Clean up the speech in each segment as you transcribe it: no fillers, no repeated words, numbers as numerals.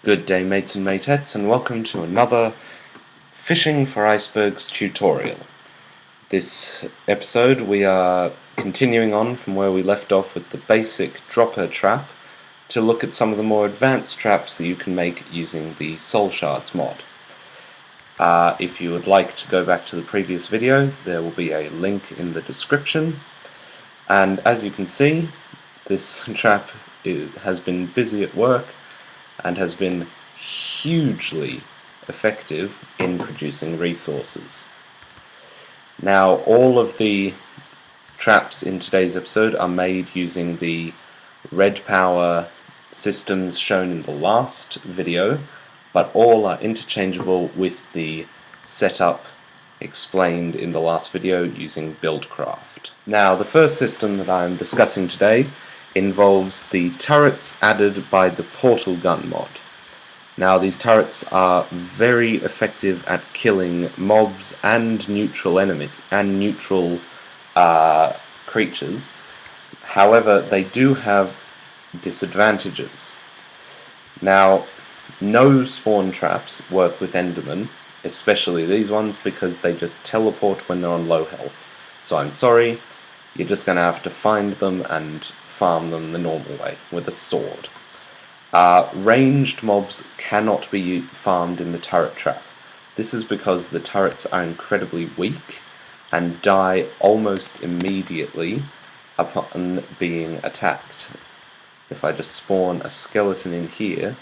Good day, mates and matettes, and welcome to another Fishing for Icebergs tutorial. This episode we are continuing on from where we left off with the basic dropper trap to look at some of the more advanced traps that you can make using the shards mod. If you would like to go back to the previous video, there will be a link in the description. And as you can see, this trap has been busy at work and has been hugely effective in producing resources. Now, all of the traps in today's episode are made using the red power systems shown in the last video, but all are interchangeable with the setup explained in the last video using Buildcraft. Now, the first system that I am discussing today involves the turrets added by the portal gun mod. Now, these turrets are very effective at killing mobs and neutral creatures. However, they do have disadvantages. Now, no spawn traps work with Endermen, especially these ones, because they just teleport when they're on low health. So I'm sorry, you're just going to have to find them and farm them the normal way with a sword. Ranged mobs cannot be farmed in the turret trap. This is because the turrets are incredibly weak and die almost immediately upon being attacked. If I just spawn a skeleton in here,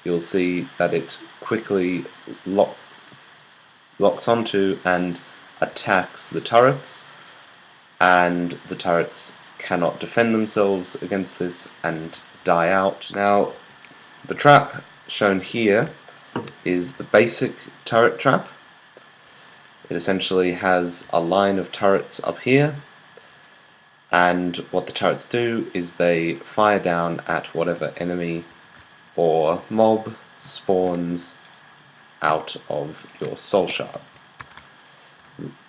you'll see that it quickly locks onto and attacks the turrets, and the turrets cannot defend themselves against this and die out. Now, the trap shown here is the basic turret trap. It essentially has a line of turrets up here, and what the turrets do is they fire down at whatever enemy or mob spawns out of your soul shard.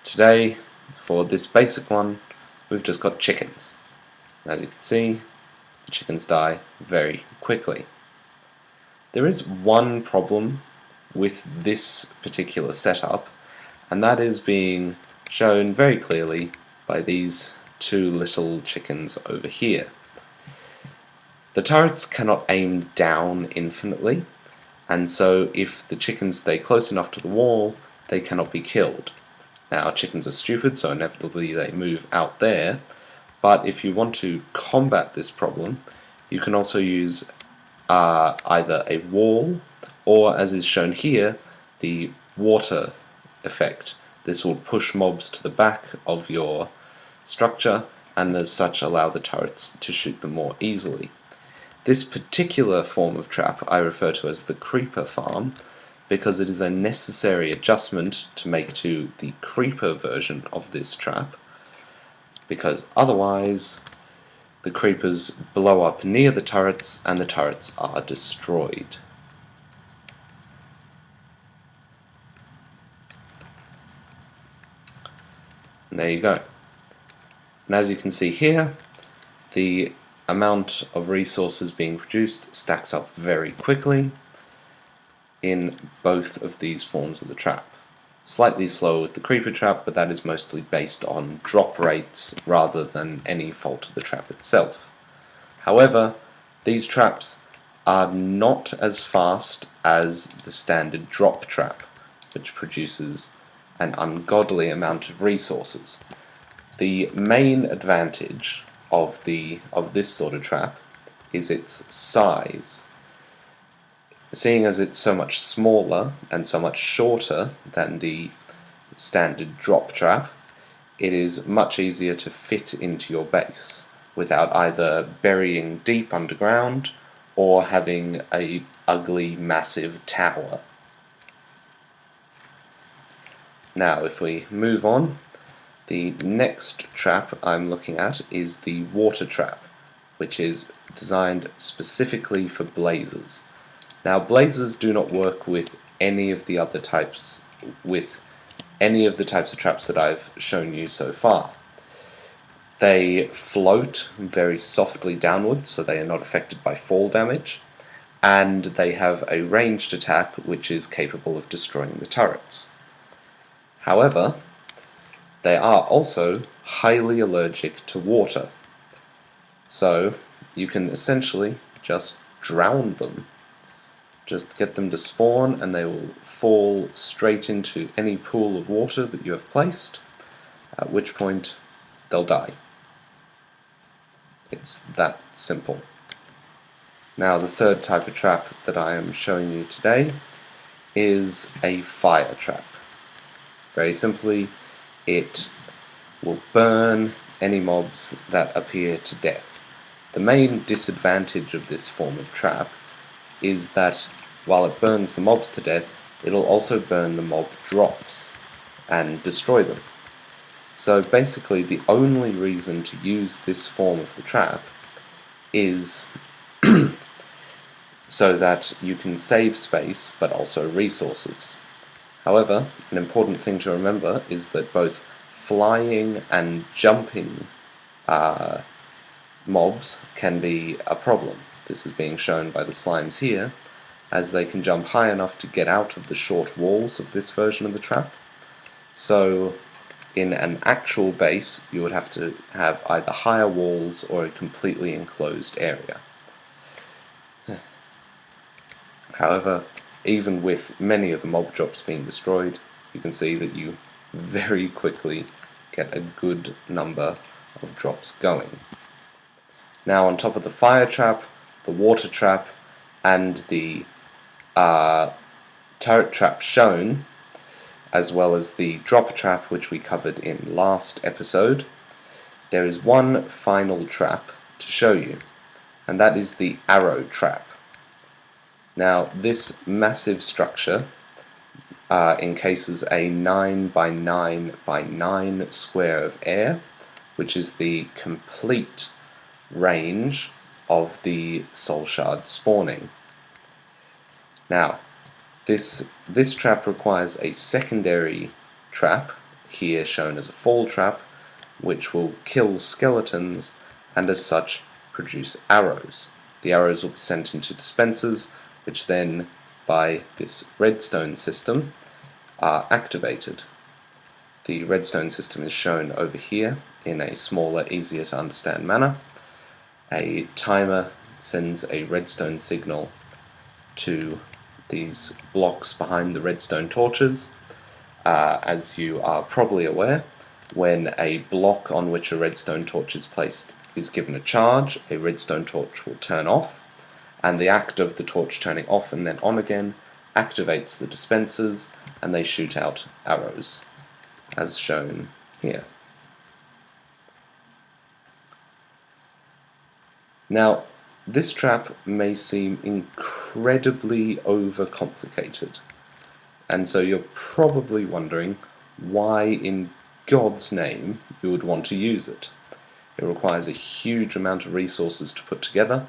Today, for this basic one, we've just got chickens. As you can see, the chickens die very quickly. There is one problem with this particular setup, and that is being shown very clearly by these two little chickens over here. The turrets cannot aim down infinitely, and so if the chickens stay close enough to the wall, they cannot be killed. Now, chickens are stupid, so inevitably they move out there, but if you want to combat this problem, you can also use either a wall, or as is shown here, the water effect. This will push mobs to the back of your structure, and as such allow the turrets to shoot them more easily. This particular form of trap I refer to as the creeper farm, because it is a necessary adjustment to make to the creeper version of this trap, because otherwise the creepers blow up near the turrets and the turrets are destroyed. And there you go. And as you can see here, the amount of resources being produced stacks up very quickly in both of these forms of the trap. Slightly slower with the creeper trap, but that is mostly based on drop rates rather than any fault of the trap itself. However, these traps are not as fast as the standard drop trap, which produces an ungodly amount of resources. The main advantage of this sort of trap is its size. Seeing as it's so much smaller and so much shorter than the standard drop trap, it is much easier to fit into your base without either burying deep underground or having a ugly massive tower. Now, if we move on, the next trap I'm looking at is the water trap, which is designed specifically for blazers. Now, blazers do not work with any of the types of traps that I've shown you so far. They float very softly downwards, so they are not affected by fall damage, and they have a ranged attack which is capable of destroying the turrets. However, they are also highly allergic to water, so you can essentially just drown them. Just get them to spawn and they will fall straight into any pool of water that you have placed, at which point they'll die. It's that simple. Now the third type of trap that I am showing you today is a fire trap. Very simply, it will burn any mobs that appear to death. The main disadvantage of this form of trap is that while it burns the mobs to death, it'll also burn the mob drops and destroy them. So basically the only reason to use this form of the trap is so that you can save space but also resources. However, an important thing to remember is that both flying and jumping mobs can be a problem. This is being shown by the slimes here, as they can jump high enough to get out of the short walls of this version of the trap. So in an actual base you would have to have either higher walls or a completely enclosed area. However, even with many of the mob drops being destroyed, you can see that you very quickly get a good number of drops going. Now on top of the fire trap, the water trap, and the turret trap shown, as well as the drop trap which we covered in last episode, there is one final trap to show you, and that is the arrow trap. Now this massive structure encases a 9 by 9 by 9 square of air, which is the complete range of the soul shard spawning. Now this trap requires a secondary trap, here shown as a fall trap, which will kill skeletons and as such produce arrows. The arrows will be sent into dispensers, which then, by this redstone system, are activated. The redstone system is shown over here in a smaller, easier to understand manner. A timer sends a redstone signal to these blocks behind the redstone torches. As you are probably aware, when a block on which a redstone torch is placed is given a charge, a redstone torch will turn off, and the act of the torch turning off and then on again activates the dispensers, and they shoot out arrows, as shown here. Now, this trap may seem incredibly overcomplicated, and so you're probably wondering why in God's name you would want to use it. It requires a huge amount of resources to put together,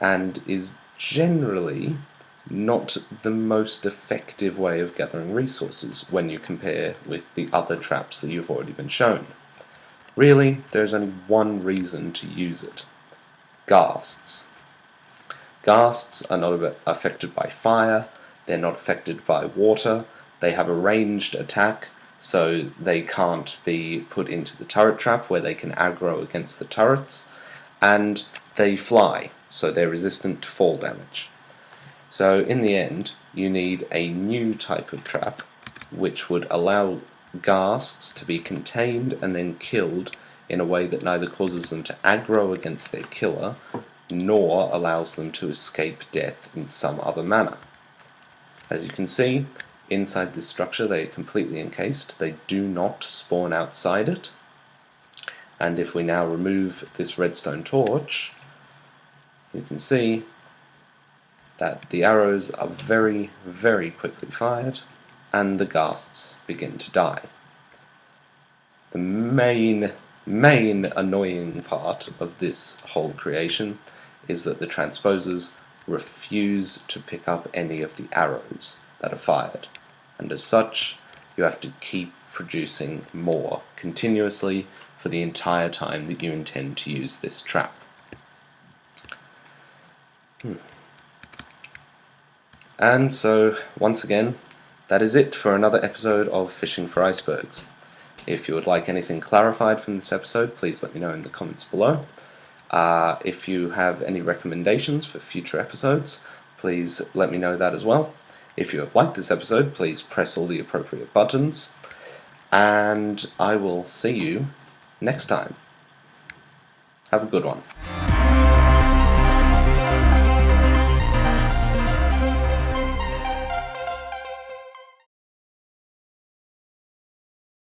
and is generally not the most effective way of gathering resources when you compare with the other traps that you've already been shown. Really, there's only one reason to use it: ghasts. Ghasts are not affected by fire, they're not affected by water, they have a ranged attack, so they can't be put into the turret trap where they can aggro against the turrets, and they fly, so they're resistant to fall damage. So in the end, you need a new type of trap which would allow ghasts to be contained and then killed in a way that neither causes them to aggro against their killer, nor allows them to escape death in some other manner. As you can see, inside this structure they are completely encased, they do not spawn outside it, and if we now remove this redstone torch, you can see that the arrows are very, very quickly fired, and the ghasts begin to die. The main annoying part of this whole creation is that the transposers refuse to pick up any of the arrows that are fired, and as such you have to keep producing more continuously for the entire time that you intend to use this trap. And so, once again, that is it for another episode of Fishing for Icebergs. If you would like anything clarified from this episode, please let me know in the comments below. If you have any recommendations for future episodes, please let me know that as well. If you have liked this episode, please press all the appropriate buttons, and I will see you next time. Have a good one.